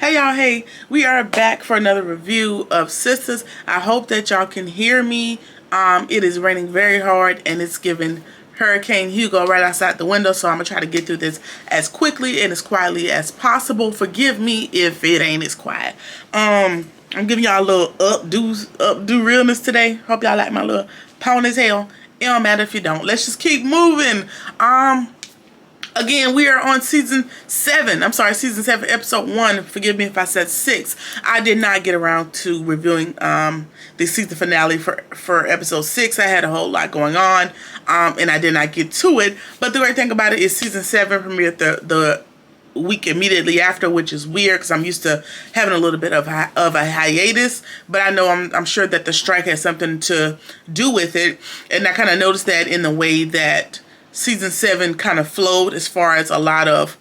Hey y'all, hey, we are back for another review of SISTAS. I hope that y'all can hear me. It is raining very hard and it's giving Hurricane Hugo right outside the window, so I'm gonna try to get through this as quickly and as quietly as possible. Forgive me if it ain't as quiet. I'm giving y'all a little updo realness today. Hope y'all like my little ponytail. It don't matter if you don't. Let's just keep moving. Again, we are on season 7, episode 1. Forgive me if I said 6. I did not get around to reviewing the season finale for episode 6. I had a whole lot going on, and I did not get to it. But the great thing about it is season 7 premiered the week immediately after, which is weird because I'm used to having a little bit of a hiatus. But I know I'm sure that the strike has something to do with it, and I kind of noticed that in the way that season 7 kind of flowed as far as a lot of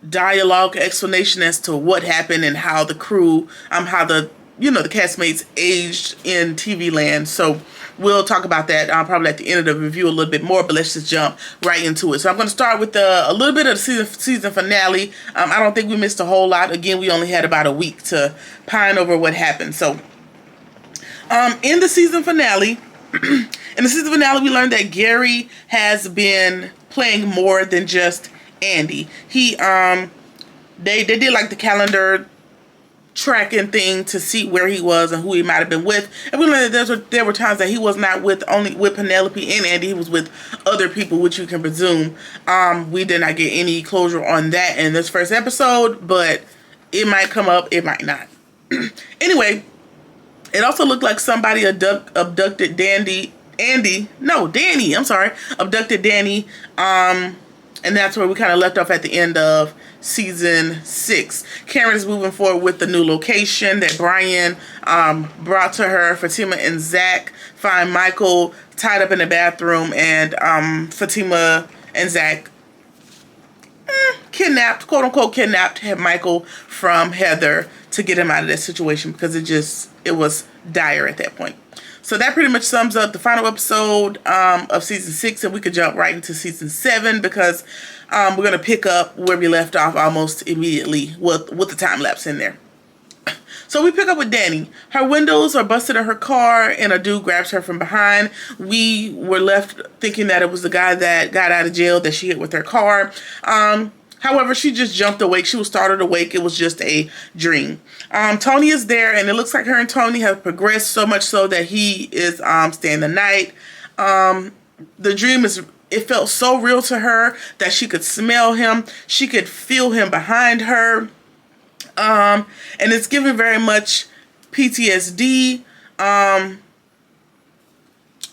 dialogue explanation as to what happened and how the crew, how the castmates aged in TV land. So we'll talk about that probably at the end of the review a little bit more, but let's just jump right into it. So I'm going to start with a little bit of the season finale. I don't think we missed a whole lot. Again, we only had about a week to pine over what happened. So in the season finale, we learned that Gary has been playing more than just Andy. They did like the calendar tracking thing to see where he was and who he might have been with, and we learned that there were times that he was not only with Penelope and Andy. He was with other people, which you can presume. We did not get any closure on that in this first episode, but it might come up, it might not. Anyway, it also looked like somebody abducted Danny. Abducted Danny. And that's where we kind of left off at the end of season 6. Karen is moving forward with the new location that Brian brought to her. Fatima and Zach find Michael tied up in the bathroom, and Fatima and Zach quote unquote kidnapped Michael from Heather to get him out of that situation because it was dire at that point. So that pretty much sums up the final episode of season 6, and we could jump right into season 7 because we're going to pick up where we left off almost immediately with the time lapse in there. So we pick up with Danny. Her windows are busted in her car, and a dude grabs her from behind. We were left thinking that it was the guy that got out of jail that she hit with her car. However, she just jumped awake. She was startled awake. It was just a dream. Tony is there, and it looks like her and Tony have progressed so much so that he is staying the night. The dream it felt so real to her that she could smell him. She could feel him behind her. And it's given very much PTSD.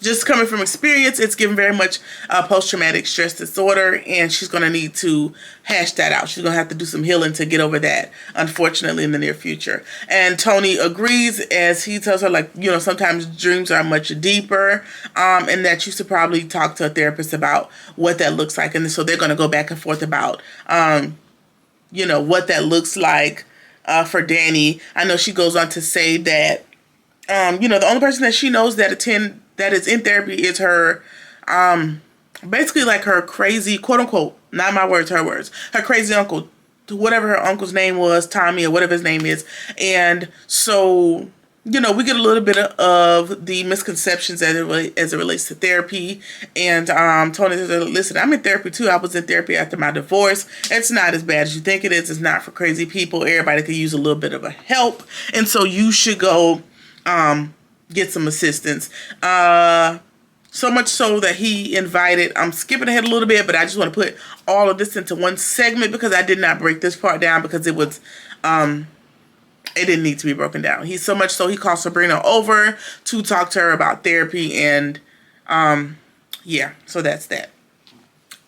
Just coming from experience, it's given very much post-traumatic stress disorder, and she's going to need to hash that out. She's going to have to do some healing to get over that, unfortunately, in the near future. And Tony agrees as he tells her, sometimes dreams are much deeper, and that you should probably talk to a therapist about what that looks like. And so they're going to go back and forth about, what that looks like for Danny. I know she goes on to say that, the only person that she knows that is in therapy is her, basically like her crazy, quote unquote, not my words, her words, her crazy uncle, whatever her uncle's name was, Tommy or whatever his name is. And so, we get a little bit of the misconceptions as it relates to therapy. And Tony says, listen, I'm in therapy too. I was in therapy after my divorce. It's not as bad as you think it is. It's not for crazy people. Everybody could use a little bit of a help. And so you should go get some assistance. So much so that he invited, I'm skipping ahead a little bit, but I just want to put all of this into one segment because I did not break this part down because it was, it didn't need to be broken down. So much so he called Sabrina over to talk to her about therapy, and so that's that.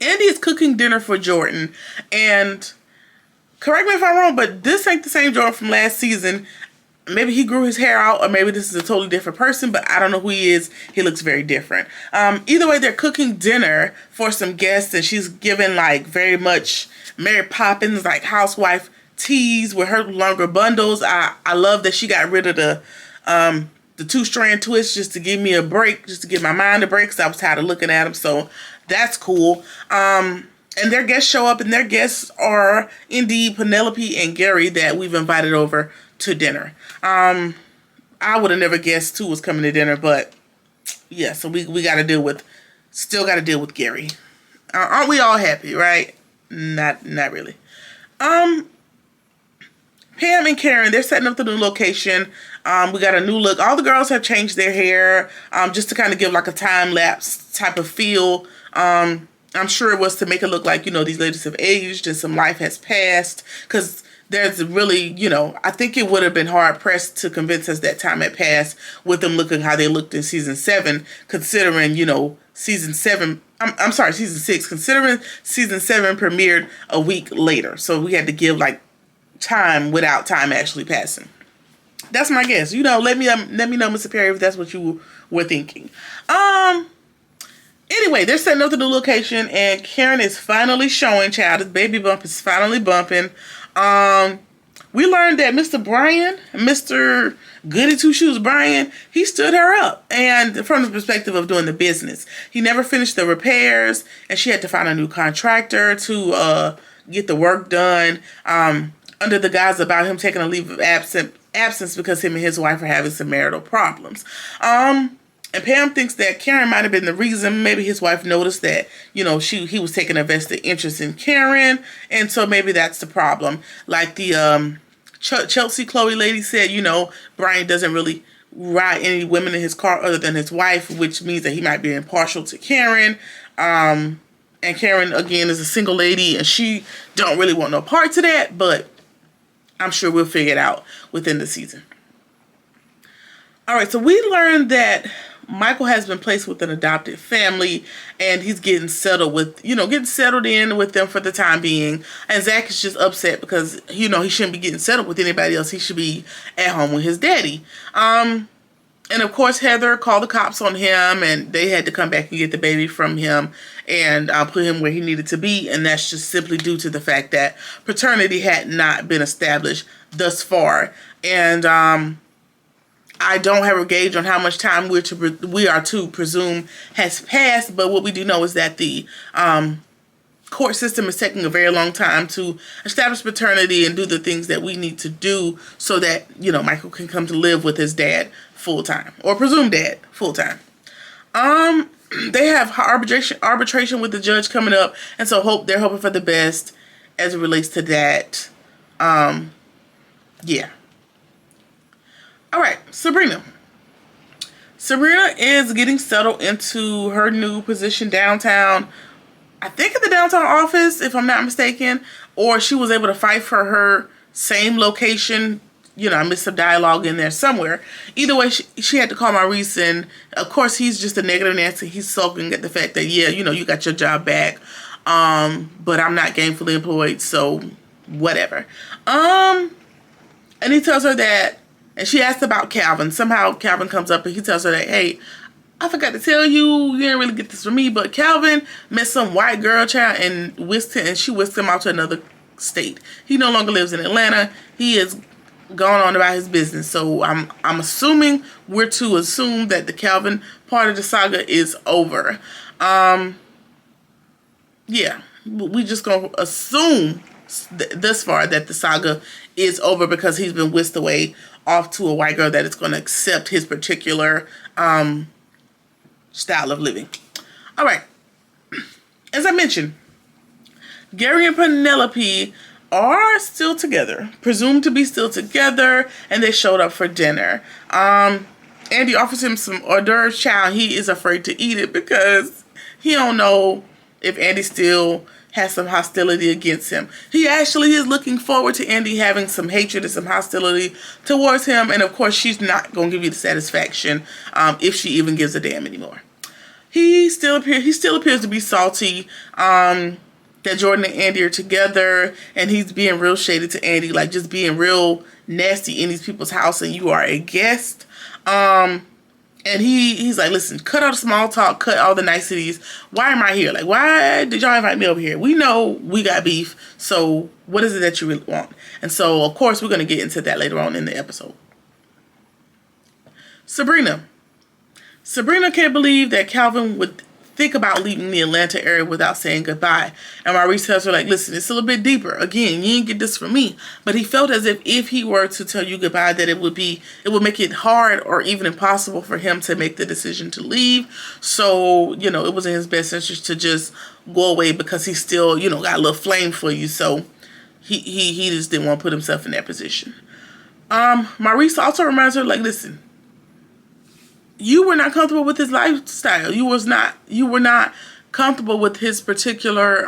Andy is cooking dinner for Jordan, and correct me if I'm wrong, but this ain't the same Jordan from last season. Maybe he grew his hair out, or maybe this is a totally different person, but I don't know who he is. He looks very different. Either way, they're cooking dinner for some guests, and she's giving very much Mary Poppins, housewife teas with her longer bundles. I love that she got rid of the 2-strand twist just to give me a break, just to give my mind a break, because I was tired of looking at them. So that's cool. And their guests show up, and their guests are indeed Penelope and Gary that we've invited over to dinner. I would have never guessed who was coming to dinner, but yeah, so we got to deal with, still got to deal with Gary. Aren't we all happy, right? Not really. Pam and Karen, they're setting up the new location. We got a new look. All the girls have changed their hair, just to kind of give like a time lapse type of feel. I'm sure it was to make it look like, these ladies have aged and some life has passed, because there's really, I think it would have been hard pressed to convince us that time had passed with them looking how they looked in season 7, considering, season 6, considering season 7 premiered a week later. So we had to give like time without time actually passing. That's my guess. Let me know, Mr. Perry, if that's what you were thinking. Anyway, they're setting up the new location, and Karen is finally showing, child. His baby bump is finally bumping. We learned that Mr. Goody Two Shoes Brian, he stood her up, and from the perspective of doing the business. He never finished the repairs, and she had to find a new contractor to get the work done, under the guise about him taking a leave of absence because him and his wife are having some marital problems. And Pam thinks that Karen might have been the reason. Maybe his wife noticed that, he was taking a vested interest in Karen. And so maybe that's the problem. Like the Chelsea Chloe lady said, Brian doesn't really ride any women in his car other than his wife, which means that he might be impartial to Karen. And Karen, again, is a single lady, and she don't really want no part to that. But I'm sure we'll figure it out within the season. All right, so we learned that Michael has been placed with an adopted family, and he's getting settled in with them for the time being. And Zach is just upset because, he shouldn't be getting settled with anybody else. He should be at home with his daddy. And of course, Heather called the cops on him, and they had to come back and get the baby from him and put him where he needed to be. And that's just simply due to the fact that paternity had not been established thus far. And, I don't have a gauge on how much time we are to presume has passed, but what we do know is that the court system is taking a very long time to establish paternity and do the things that we need to do so that, Michael can come to live with his dad full time, or presumed dad full time. They have arbitration with the judge coming up, and so they're hoping for the best as it relates to that. Yeah. All right, Sabrina. Sabrina is getting settled into her new position downtown. I think at the downtown office, if I'm not mistaken, or she was able to fight for her same location. I missed some dialogue in there somewhere. Either way, she had to call Maurice, and of course, he's just a negative Nancy. He's sulking at the fact that, you got your job back, but I'm not gainfully employed, so whatever. And he tells her that. And she asked about Calvin. Somehow Calvin comes up and he tells her that, hey, I forgot to tell you, you didn't really get this from me, but Calvin met some white girl child and she whisked him out to another state. He no longer lives in Atlanta. He is gone on about his business. So I'm assuming we're to assume that the Calvin part of the saga is over. Yeah, we just gonna assume thus far that the saga is over because he's been whisked away off to a white girl that is going to accept his particular style of living. All right. As I mentioned, Gary and Penelope are still together, presumed to be still together, and they showed up for dinner. Andy offers him some hors d'oeuvres, child. He is afraid to eat it because he don't know if Andy still has some hostility against him. He actually is looking forward to Andy having some hatred and some hostility towards him. And of course, she's not going to give you the satisfaction if she even gives a damn anymore. He still appears to be salty that Jordan and Andy are together, and he's being real shady to Andy, like just being real nasty in these people's house, and you are a guest. And he's like, listen, cut out the small talk, cut all the niceties. Why am I here? Like, why did y'all invite me over here? We know we got beef, so what is it that you really want? And so, of course, we're going to get into that later on in the episode. Sabrina can't believe that Calvin would think about leaving the Atlanta area without saying goodbye. And Maurice tells her, like, listen, it's a little bit deeper. Again, you didn't get this from me. But he felt as if he were to tell you goodbye, that it would make it hard or even impossible for him to make the decision to leave. So, you know, it was in his best interest to just go away, because he still, you know, got a little flame for you. So he just didn't want to put himself in that position. Maurice also reminds her, like, listen, you were not comfortable with his lifestyle. You were not comfortable with his particular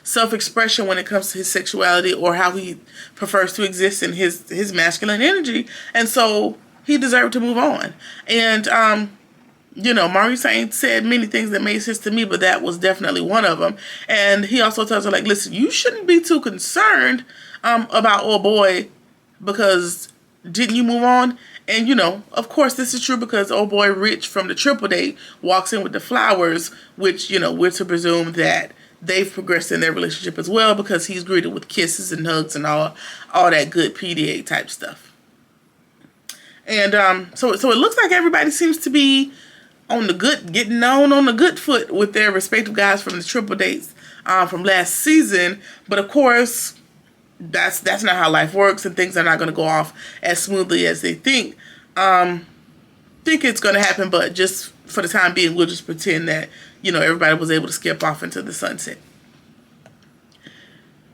self-expression when it comes to his sexuality, or how he prefers to exist in his masculine energy. And so he deserved to move on. And, you know, Maurice ain't said many things that made sense to me, but that was definitely one of them. And he also tells her, like, listen, you shouldn't be too concerned about old boy, because didn't you move on? And, you know, of course, this is true, because old boy Rich from the triple date walks in with the flowers, which, you know, we're to presume that they've progressed in their relationship as well, because he's greeted with kisses and hugs and all that good PDA type stuff. And so it looks like everybody seems to be getting on the good foot with their respective guys from the triple dates from last season. But of course, that's not how life works, and things are not going to go off as smoothly as they think it's going to happen. But just for the time being, we'll just pretend that, you know, everybody was able to skip off into the sunset.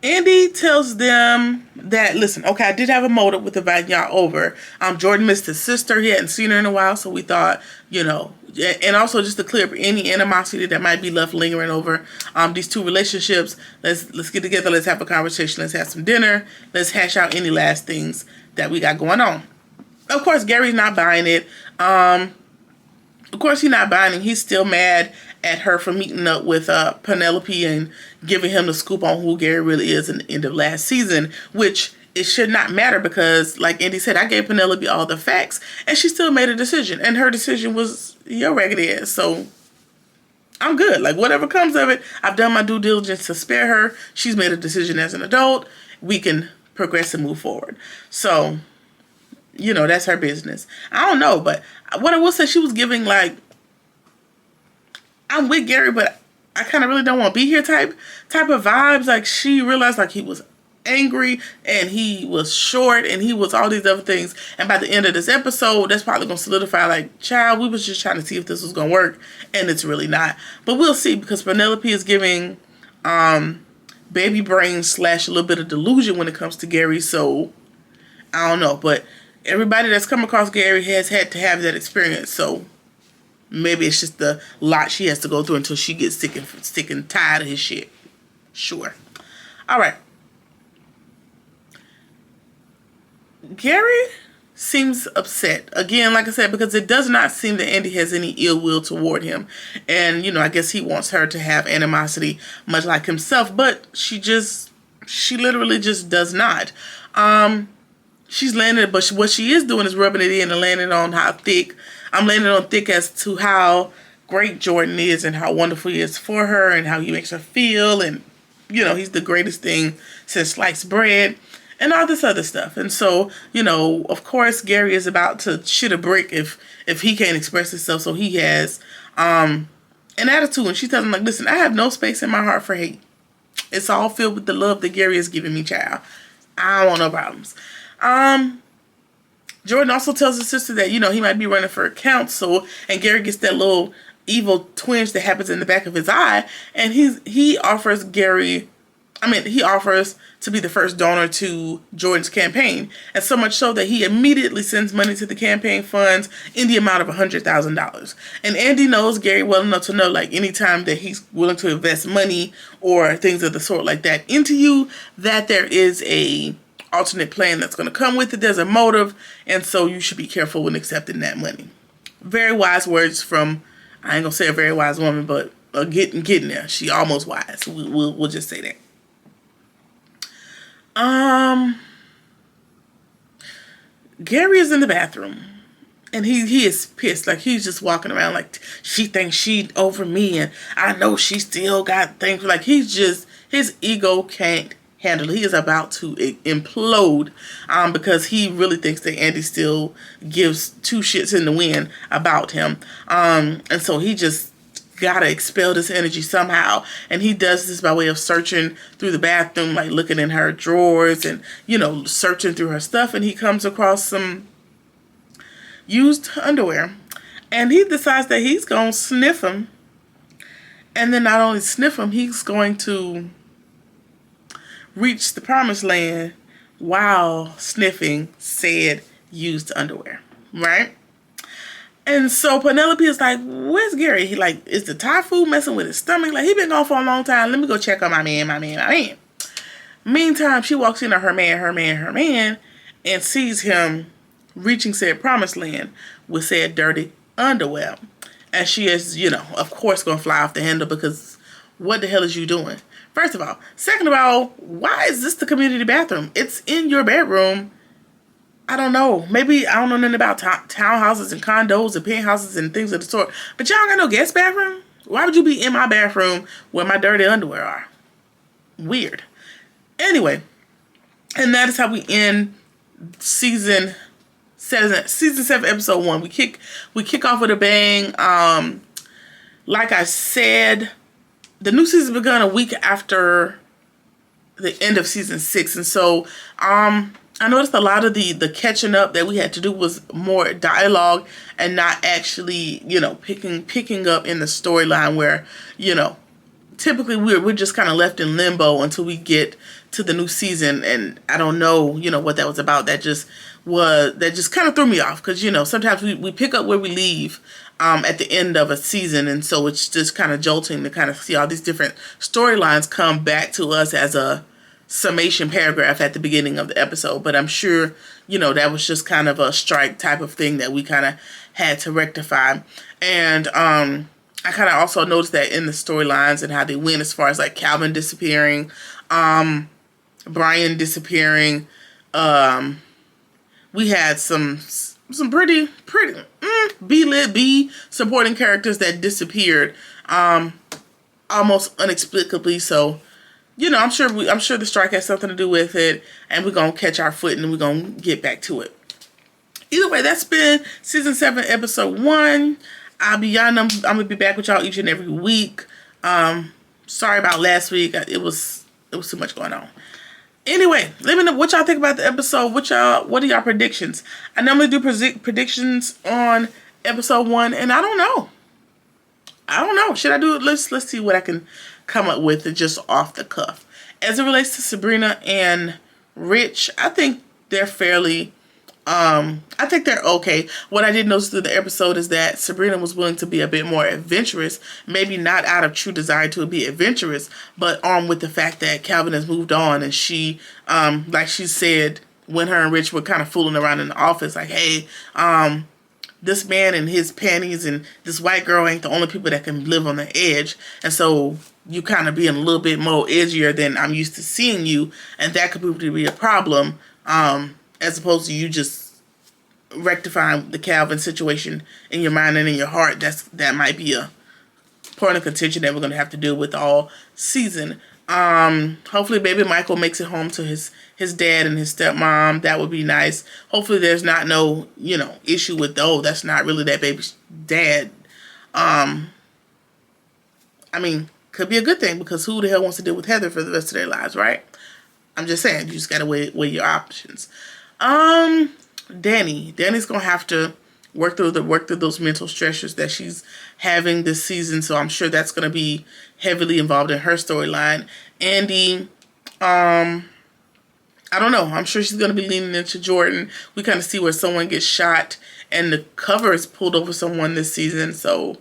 Andy tells them that, listen, okay, I did have a motive with inviting y'all over. Jordan missed his sister. He hadn't seen her in a while, so we thought, you know, and also just to clear up any animosity that might be left lingering over these two relationships. Let's get together. Let's have a conversation. Let's have some dinner. Let's hash out any last things that we got going on. Of course, Gary's not buying it. Of course, he's not buying it. He's still mad at her for meeting up with Penelope and giving him the scoop on who Gary really is in the end of last season, which it should not matter, because, like Andy said, I gave Penelope all the facts, and she still made a decision, and her decision was your raggedy ass. So I'm good. Like, whatever comes of it, I've done my due diligence to spare her. She's made a decision as an adult. We can progress and move forward. So, you know, that's her business. I don't know, but what I will say, she was giving, like, I'm with Gary, but I kind of really don't want to be here type of vibes. Like, she realized, like, he was angry, and he was short, and he was all these other things. And by the end of this episode, that's probably going to solidify, like, child, we was just trying to see if this was going to work, and it's really not. But we'll see, because Penelope is giving baby brain / a little bit of delusion when it comes to Gary. So I don't know, but everybody that's come across Gary has had to have that experience. So maybe it's just the lot she has to go through until she gets sick and tired of his shit. Sure. All right. Gary seems upset. Again, like I said, because it does not seem that Andy has any ill will toward him. And, you know, I guess he wants her to have animosity much like himself. But she literally just does not. She's landed, but what she is doing is rubbing it in and landing on how thick. I'm landing on thick as to how great Jordan is and how wonderful he is for her and how he makes her feel. And, you know, he's the greatest thing since sliced bread. And all this other stuff. And so, you know, of course, Gary is about to shit a brick if he can't express himself. So he has an attitude. And she tells him, like, listen, I have no space in my heart for hate. It's all filled with the love that Gary is giving me, child. I don't want no problems. Jordan also tells his sister that, you know, he might be running for council. And Gary gets that little evil twinge that happens in the back of his eye. And he offers to be the first donor to Jordan's campaign. And so much so that he immediately sends money to the campaign funds in the amount of $100,000. And Andy knows Gary well enough to know, like, anytime that he's willing to invest money or things of the sort like that into you, that there is a alternate plan that's going to come with it. There's a motive. And so you should be careful when accepting that money. Very wise words from, I ain't going to say a very wise woman, but getting there. She almost wise. We'll just say that. Gary is in the bathroom and he is pissed. Like, he's just walking around like she thinks she over me and I know she still got things. Like, his ego can't handle it. He is about to implode because he really thinks that Andy still gives two shits in the wind about him. And so he just gotta expel this energy somehow. And he does this by way of searching through the bathroom, like looking in her drawers and, you know, searching through her stuff. And he comes across some used underwear. And he decides that he's going to sniff them. And then not only sniff them, he's going to reach the promised land while sniffing said used underwear, right? And so Penelope is like, where's Gary? He like, is the Thai food messing with his stomach? Like, he been gone for a long time. Let me go check on my man. Meantime, she walks in on her man, and sees him reaching said promised land with said dirty underwear. And she is, you know, of course going to fly off the handle, because what the hell is you doing? First of all. Second of all, why is this the community bathroom? It's in your bedroom. I don't know. Maybe I don't know nothing about townhouses and condos and penthouses and things of the sort. But y'all got no guest bathroom? Why would you be in my bathroom where my dirty underwear are? Weird. Anyway, and that is how we end season 7, episode 1. We kick off with a bang. Like I said, the new season begun a week after the end of season 6, and so I noticed a lot of the catching up that we had to do was more dialogue and not actually, you know, picking up in the storyline where, you know, typically we're just kind of left in limbo until we get to the new season. And I don't know, you know, what that was about. That just kind of threw me off, because, you know, sometimes we pick up where we leave at the end of a season, and so it's just kind of jolting to kind of see all these different storylines come back to us as a summation paragraph at the beginning of the episode. But I'm sure, you know, that was just kind of a strike type of thing that we kind of had to rectify. And I kind of also noticed that in the storylines and how they went, as far as like Calvin disappearing, Brian disappearing, we had some pretty B supporting characters that disappeared almost inexplicably. So, you know, I'm sure the strike has something to do with it, and we're going to catch our foot and we're going to get back to it. Either way, that's been season 7, episode 1. I'm going to be back with y'all each and every week. Sorry about last week. It was too much going on. Anyway, let me know what y'all think about the episode. What are y'all predictions? I normally do predictions on episode 1, and I don't know. Should I do it? Let's see what I can come up with just off the cuff. As it relates to Sabrina and Rich, I think they're fairly, I think they're okay. What I did notice through the episode is that Sabrina was willing to be a bit more adventurous, maybe not out of true desire to be adventurous, but armed with the fact that Calvin has moved on, and she, like she said, when her and Rich were kind of fooling around in the office, like, hey, this man and his panties and this white girl ain't the only people that can live on the edge. And so you kind of being a little bit more edgier than I'm used to seeing you. And that could prove to be a problem, as opposed to you just rectifying the Calvin situation in your mind and in your heart. That might be a point of contention that we're going to have to deal with all season. Hopefully baby Michael makes it home to his dad and his stepmom. That would be nice. Hopefully there's not no, you know, issue with, oh, that's not really that baby's dad. I mean, could be a good thing, because who the hell wants to deal with Heather for the rest of their lives, right? I'm just saying, you just gotta weigh your options. Danny's gonna have to work through those mental stressors that she's having this season, so I'm sure that's gonna be heavily involved in her storyline. Andy, I don't know. I'm sure she's gonna be leaning into Jordan. We kind of see where someone gets shot, and the cover is pulled over someone this season. So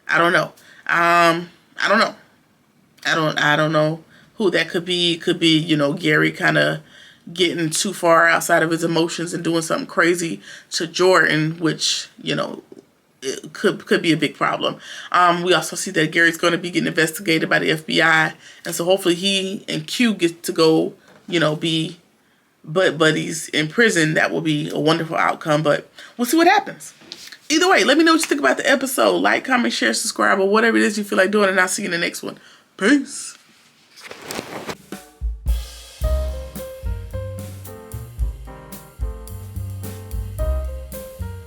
I don't know. I don't know who that could be. Could be, you know, Gary kind of getting too far outside of his emotions and doing something crazy to Jordan, which, you know, it could be a big problem. We also see that Gary's going to be getting investigated by the FBI, and so hopefully he and Q get to go, you know, be buddies in prison. That will be a wonderful outcome, but we'll see what happens. Either way, let me know what you think about the episode. Like, comment, share, subscribe, or whatever it is you feel like doing, and I'll see you in the next one. Peace.